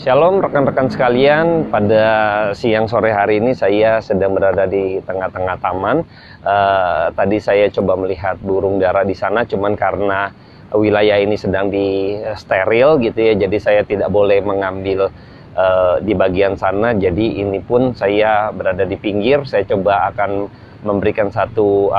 Shalom rekan-rekan sekalian, pada siang sore hari ini saya sedang berada di tengah-tengah taman. Tadi saya coba melihat burung dara di sana, cuman karena wilayah ini sedang di steril gitu ya, jadi saya tidak boleh mengambil di bagian sana. Jadi ini pun saya berada di pinggir. Saya coba akan memberikan satu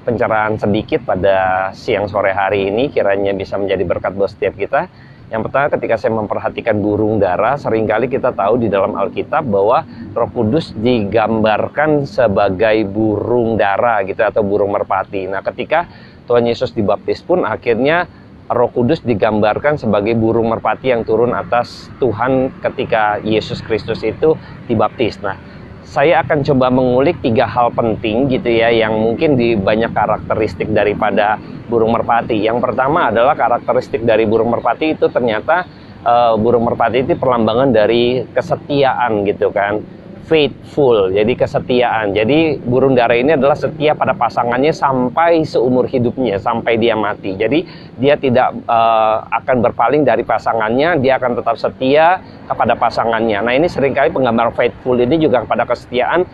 pencerahan sedikit pada siang sore hari ini, kiranya bisa menjadi berkat buat setiap kita. Yang pertama, ketika saya memperhatikan burung dara, seringkali kita tahu di dalam Alkitab bahwa Roh Kudus digambarkan sebagai burung dara gitu, atau burung merpati. Nah, ketika Tuhan Yesus dibaptis pun akhirnya Roh Kudus digambarkan sebagai burung merpati yang turun atas Tuhan ketika Yesus Kristus itu dibaptis. Nah, saya akan coba mengulik 3 hal penting gitu ya, yang mungkin di banyak karakteristik daripada burung merpati. Yang pertama adalah karakteristik dari burung merpati itu ternyata burung merpati itu perlambangan dari kesetiaan gitu kan. Faithful, jadi kesetiaan. Jadi burung dara ini adalah setia pada pasangannya sampai seumur hidupnya, sampai dia mati. Jadi dia tidak akan berpaling dari pasangannya, dia akan tetap setia kepada pasangannya. Nah, ini seringkali penggambar faithful ini juga kepada kesetiaan,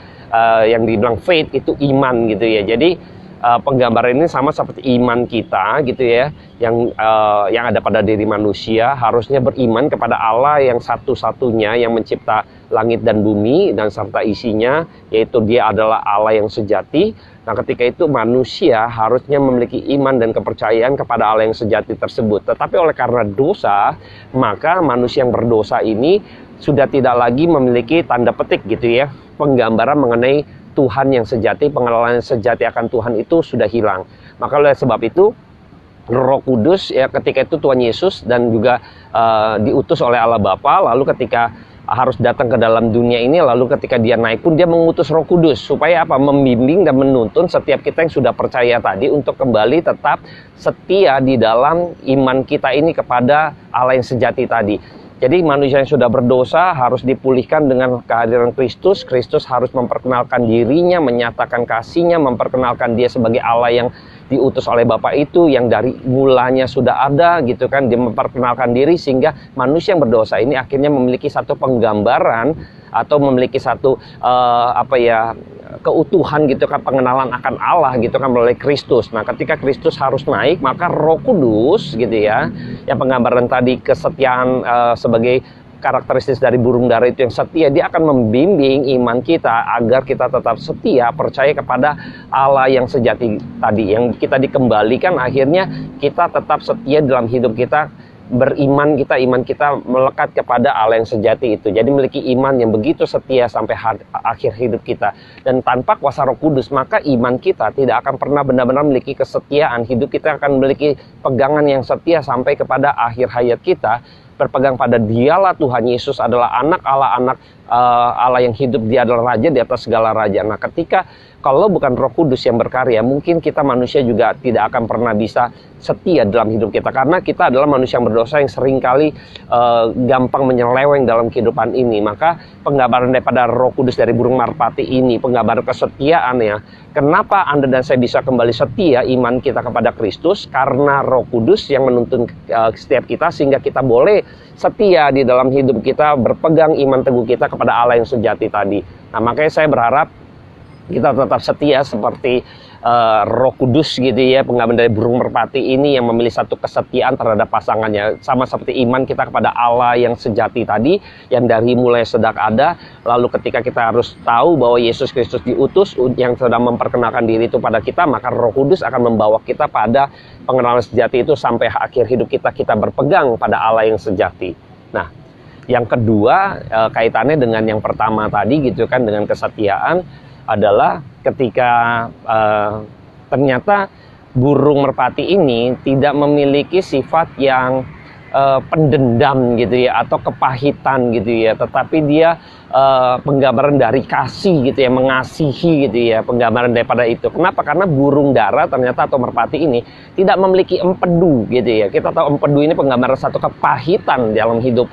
yang dibilang faith itu iman gitu ya. Jadi penggambaran ini sama seperti iman kita gitu ya, yang ada pada diri manusia, harusnya beriman kepada Allah yang satu-satunya yang mencipta langit dan bumi dan serta isinya, yaitu Dia adalah Allah yang sejati. Nah, ketika itu manusia harusnya memiliki iman dan kepercayaan kepada Allah yang sejati tersebut. Tetapi oleh karena dosa, maka manusia yang berdosa ini sudah tidak lagi memiliki tanda petik gitu ya, penggambaran mengenai Tuhan yang sejati, pengenalan yang sejati akan Tuhan itu sudah hilang. Maka oleh sebab itu Roh Kudus ya, ketika itu Tuhan Yesus dan juga diutus oleh Allah Bapa, lalu ketika harus datang ke dalam dunia ini, lalu ketika dia naik pun dia mengutus Roh Kudus supaya membimbing dan menuntun setiap kita yang sudah percaya tadi untuk kembali tetap setia di dalam iman kita ini kepada Allah yang sejati tadi. Jadi manusia yang sudah berdosa harus dipulihkan dengan kehadiran Kristus. Kristus harus memperkenalkan dirinya, menyatakan kasihnya, memperkenalkan dia sebagai Allah yang diutus oleh Bapa itu, yang dari mulanya sudah ada gitu kan. Dia memperkenalkan diri sehingga manusia yang berdosa ini akhirnya memiliki satu penggambaran atau memiliki satu keutuhan gitu kan, pengenalan akan Allah gitu kan melalui Kristus. Nah, ketika Kristus harus naik, maka Roh Kudus gitu ya, yang penggambaran tadi kesetiaan sebagai karakteristik dari burung dara itu yang setia, dia akan membimbing iman kita agar kita tetap setia, percaya kepada Allah yang sejati tadi, yang kita dikembalikan. Akhirnya kita tetap setia dalam hidup kita, beriman kita, iman kita melekat kepada Allah yang sejati itu. Jadi memiliki iman yang begitu setia sampai akhir hidup kita. Dan tanpa kuasa Roh Kudus, maka iman kita tidak akan pernah benar-benar memiliki kesetiaan. Hidup kita akan memiliki pegangan yang setia sampai kepada akhir hayat kita, berpegang pada Dialah Tuhan Yesus adalah anak Allah, Allah yang hidup, Dia adalah Raja di atas segala raja. Nah, ketika kalau bukan Roh Kudus yang berkarya, mungkin kita manusia juga tidak akan pernah bisa setia dalam hidup kita, karena kita adalah manusia yang berdosa yang seringkali gampang menyeleweng dalam kehidupan ini. Maka penggambaran daripada Roh Kudus dari burung merpati ini, penggambaran kesetiaan ya. Kenapa Anda dan saya bisa kembali setia iman kita kepada Kristus? Karena Roh Kudus yang menuntun setiap kita sehingga kita boleh setia di dalam hidup kita, berpegang iman teguh kita kepada Allah yang sejati tadi. Nah, makanya saya berharap kita tetap setia seperti Roh Kudus gitu ya, penggambaran dari burung merpati ini yang memiliki satu kesetiaan terhadap pasangannya, sama seperti iman kita kepada Allah yang sejati tadi, yang dari mulai sudah ada. Lalu ketika kita harus tahu bahwa Yesus Kristus diutus yang sedang memperkenalkan diri itu pada kita, maka Roh Kudus akan membawa kita pada pengenalan sejati itu sampai akhir hidup kita, kita berpegang pada Allah yang sejati. Nah, yang kedua kaitannya dengan yang pertama tadi gitu kan, dengan kesetiaan, adalah ketika ternyata burung merpati ini tidak memiliki sifat yang pendendam gitu ya, atau kepahitan gitu ya, tetapi dia penggambaran dari kasih gitu ya, mengasihi gitu ya, penggambaran daripada itu. Kenapa? Karena burung dara ternyata atau merpati ini tidak memiliki empedu gitu ya. Kita tahu empedu ini penggambaran satu kepahitan dalam hidup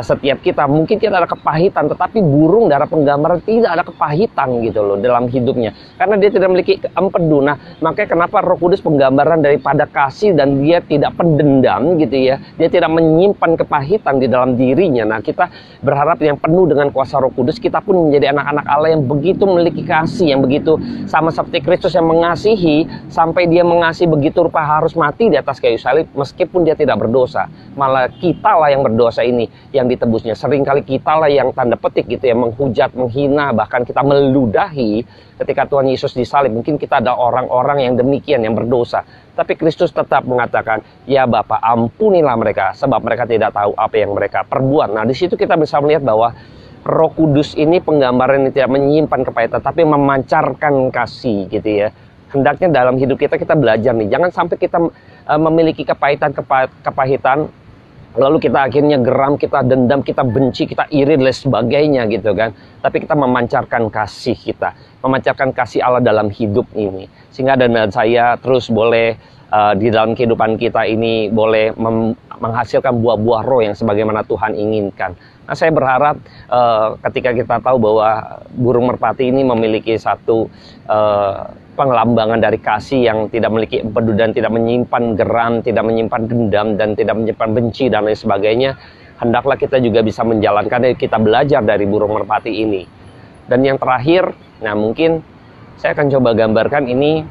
setiap kita. Mungkin kita ada kepahitan, tetapi burung dara penggambaran tidak ada kepahitan gitu loh dalam hidupnya, karena dia tidak memiliki empedu. Nah, makanya kenapa Roh Kudus penggambaran daripada kasih, dan dia tidak pendendam gitu ya, dia tidak menyimpan kepahitan di dalam dirinya. Nah, kita berharap yang penuh dengan kuasa Roh Kudus, kita pun menjadi anak-anak Allah yang begitu memiliki kasih, yang begitu sama seperti Kristus yang mengasihi sampai dia mengasihi begitu rupa harus mati di atas kayu salib meskipun dia tidak berdosa. Malah kita lah yang berdosa ini yang ditebusnya. Seringkali kita lah yang tanda petik gitu ya, menghujat, menghina, bahkan kita meludahi ketika Tuhan Yesus disalib. Mungkin kita ada orang-orang yang demikian yang berdosa, tapi Kristus tetap mengatakan, ya Bapa, ampunilah mereka sebab mereka tidak tahu apa yang mereka perbuat. Nah, di situ kita bisa melihat bahwa Roh Kudus ini penggambaran yang tidak menyimpan kepahitan, tapi memancarkan kasih gitu ya. Hendaknya dalam hidup kita belajar nih, jangan sampai kita memiliki kepahitan lalu kita akhirnya geram, kita dendam, kita benci, kita iri dan sebagainya gitu kan. Tapi kita memancarkan kasih kita, memancarkan kasih Allah dalam hidup ini, sehingga dan saya terus boleh di dalam kehidupan kita ini boleh menghasilkan buah-buah roh yang sebagaimana Tuhan inginkan. Nah, saya berharap ketika kita tahu bahwa burung merpati ini memiliki satu pengelambangan dari kasih yang tidak memiliki empedu dan tidak menyimpan geram, tidak menyimpan dendam, dan tidak menyimpan benci dan lain sebagainya, hendaklah kita juga bisa menjalankan dan kita belajar dari burung merpati ini. Dan yang terakhir, nah mungkin saya akan coba gambarkan ini.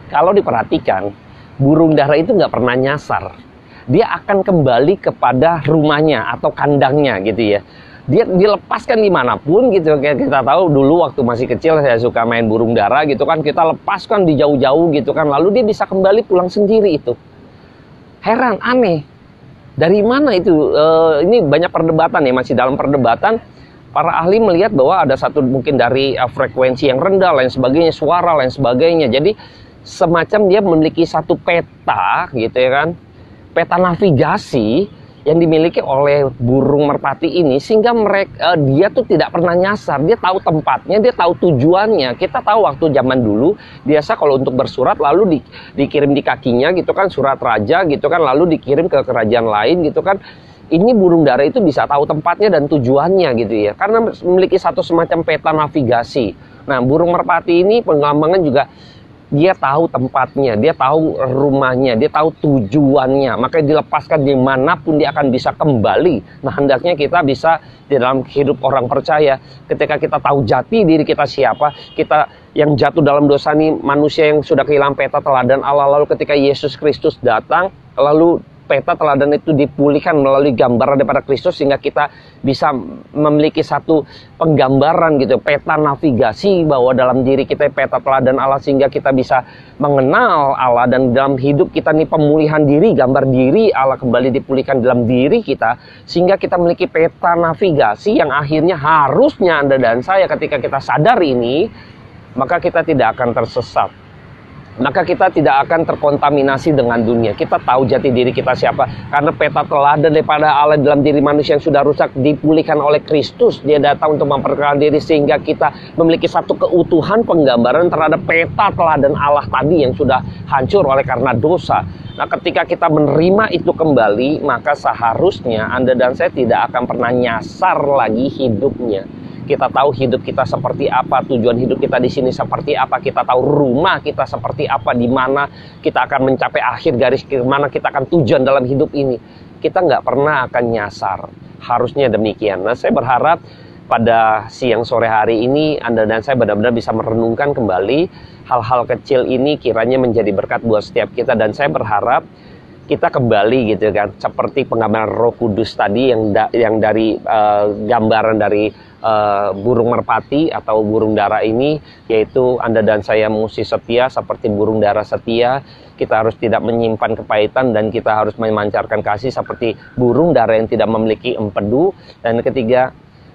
Kalau diperhatikan, burung dara itu nggak pernah nyasar. Dia akan kembali kepada rumahnya atau kandangnya gitu ya. Dia dilepaskan dimanapun gitu. Kayak kita tahu dulu waktu masih kecil saya suka main burung dara gitu kan. Kita lepaskan di jauh-jauh gitu kan. Lalu dia bisa kembali pulang sendiri itu. Heran, aneh. Dari mana itu? Ini banyak perdebatan ya, masih dalam perdebatan. Para ahli melihat bahwa ada satu mungkin dari frekuensi yang rendah, lain sebagainya, suara, lain sebagainya. Jadi semacam dia memiliki satu peta gitu ya kan. Peta navigasi yang dimiliki oleh burung merpati ini, sehingga dia tuh tidak pernah nyasar. Dia tahu tempatnya, dia tahu tujuannya. Kita tahu waktu zaman dulu biasa kalau untuk bersurat lalu dikirim di kakinya gitu kan, surat raja gitu kan, lalu dikirim ke kerajaan lain gitu kan. Ini burung dara itu bisa tahu tempatnya dan tujuannya gitu ya, karena memiliki satu semacam peta navigasi. Nah, burung merpati ini pengembangan juga dia tahu tempatnya, dia tahu rumahnya, dia tahu tujuannya. Makanya dilepaskan dimanapun dia akan bisa kembali. Nah, hendaknya kita bisa di dalam hidup orang percaya, ketika kita tahu jati diri kita siapa, kita yang jatuh dalam dosa ini manusia yang sudah kehilangan peta teladan Allah. Lalu ketika Yesus Kristus datang, lalu peta teladan itu dipulihkan melalui gambaran daripada Kristus, sehingga kita bisa memiliki satu penggambaran gitu, peta navigasi bahwa dalam diri kita peta teladan Allah, sehingga kita bisa mengenal Allah. Dan dalam hidup kita nih pemulihan diri, gambar diri Allah kembali dipulihkan dalam diri kita, sehingga kita memiliki peta navigasi yang akhirnya harusnya Anda dan saya ketika kita sadar ini, maka kita tidak akan tersesat. Maka kita tidak akan terkontaminasi dengan dunia. Kita tahu jati diri kita siapa, karena peta teladan daripada Allah dalam diri manusia yang sudah rusak dipulihkan oleh Kristus. Dia datang untuk memperkenalkan diri, sehingga kita memiliki satu keutuhan penggambaran terhadap peta teladan Allah tadi yang sudah hancur oleh karena dosa. Nah, ketika kita menerima itu kembali, maka seharusnya Anda dan saya tidak akan pernah nyasar lagi hidupnya. Kita tahu hidup kita seperti apa, tujuan hidup kita di sini seperti apa, kita tahu rumah kita seperti apa, di mana kita akan mencapai akhir garis, ke mana kita akan tujuan dalam hidup ini. Kita nggak pernah akan nyasar. Harusnya demikian. Nah, saya berharap pada siang sore hari ini Anda dan saya benar-benar bisa merenungkan kembali hal-hal kecil ini, kiranya menjadi berkat buat setiap kita. Dan saya berharap kita kembali gitu kan, seperti penggambaran Roh Kudus tadi yang dari gambaran dari burung merpati atau burung dara ini, yaitu Anda dan saya mesti setia seperti burung dara setia. Kita harus tidak menyimpan kepahitan dan kita harus memancarkan kasih seperti burung dara yang tidak memiliki empedu. Dan ketiga,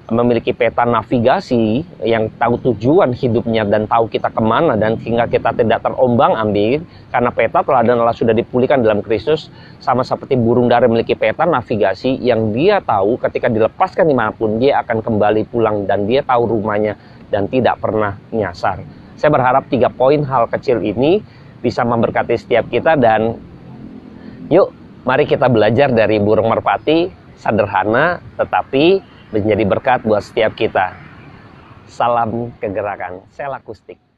memiliki peta navigasi yang tahu tujuan hidupnya dan tahu kita kemana, dan sehingga kita tidak terombang-ambing karena peta teladan Allah sudah dipulihkan dalam Kristus. Sama seperti burung dara memiliki peta navigasi yang dia tahu ketika dilepaskan dimanapun dia akan kembali pulang, dan dia tahu rumahnya dan tidak pernah nyasar. Saya berharap 3 poin hal kecil ini bisa memberkati setiap kita, dan yuk mari kita belajar dari burung merpati, sederhana tetapi menjadi berkat buat setiap kita. Salam kegerakan, Sela Kustik.